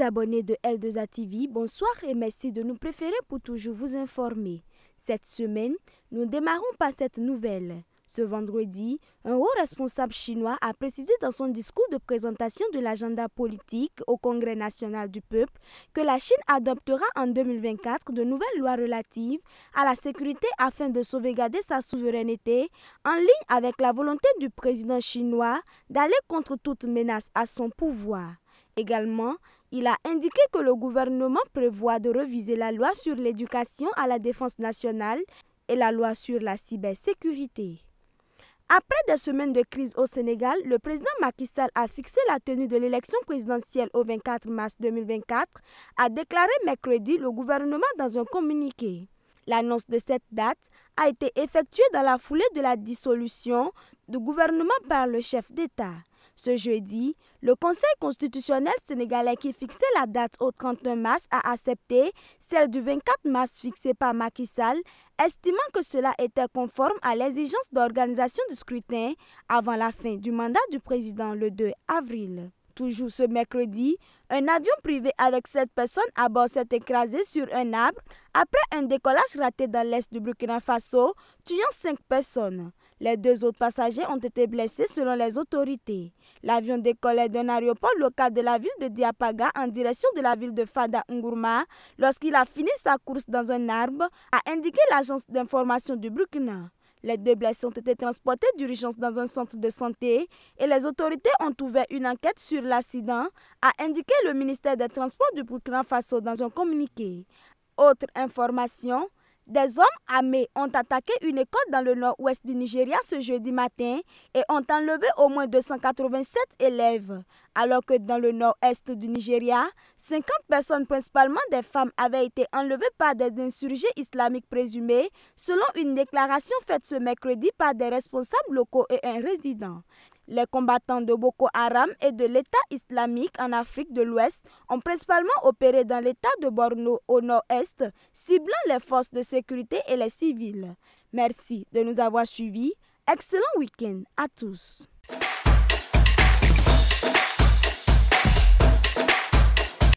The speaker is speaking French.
abonnés de L2A TV, bonsoir et merci de nous préférer pour toujours vous informer. Cette semaine, nous démarrons par cette nouvelle. Ce vendredi, un haut responsable chinois a précisé dans son discours de présentation de l'agenda politique au Congrès national du peuple que la Chine adoptera en 2024 de nouvelles lois relatives à la sécurité afin de sauvegarder sa souveraineté en ligne avec la volonté du président chinois d'aller contre toute menace à son pouvoir. Également, il a indiqué que le gouvernement prévoit de réviser la loi sur l'éducation à la défense nationale et la loi sur la cybersécurité. Après des semaines de crise au Sénégal, le président Macky Sall a fixé la tenue de l'élection présidentielle au 24 mars 2024, a déclaré mercredi le gouvernement dans un communiqué. L'annonce de cette date a été effectuée dans la foulée de la dissolution du gouvernement par le chef d'État. Ce jeudi, le Conseil constitutionnel sénégalais qui fixait la date au 31 mars a accepté celle du 24 mars fixée par Macky Sall, estimant que cela était conforme à l'exigence d'organisation du scrutin avant la fin du mandat du président le 2 avril. Toujours ce mercredi, un avion privé avec 7 personnes à bord s'est écrasé sur un arbre après un décollage raté dans l'est du Burkina Faso, tuant 5 personnes. Les 2 autres passagers ont été blessés selon les autorités. L'avion décollait d'un aéroport local de la ville de Diapaga en direction de la ville de Fada Ngourma lorsqu'il a fini sa course dans un arbre, a indiqué l'agence d'information du Burkina. Les 2 blessés ont été transportés d'urgence dans un centre de santé et les autorités ont ouvert une enquête sur l'accident, a indiqué le ministère des Transports du Burkina Faso dans un communiqué. Autre information, des hommes armés ont attaqué une école dans le nord-ouest du Nigeria ce jeudi matin et ont enlevé au moins 287 élèves, alors que dans le nord-est du Nigeria, 50 personnes, principalement des femmes, avaient été enlevées par des insurgés islamiques présumés, selon une déclaration faite ce mercredi par des responsables locaux et un résident. Les combattants de Boko Haram et de l'État islamique en Afrique de l'Ouest ont principalement opéré dans l'État de Borno au nord-est, ciblant les forces de sécurité et les civils. Merci de nous avoir suivis. Excellent week-end à tous.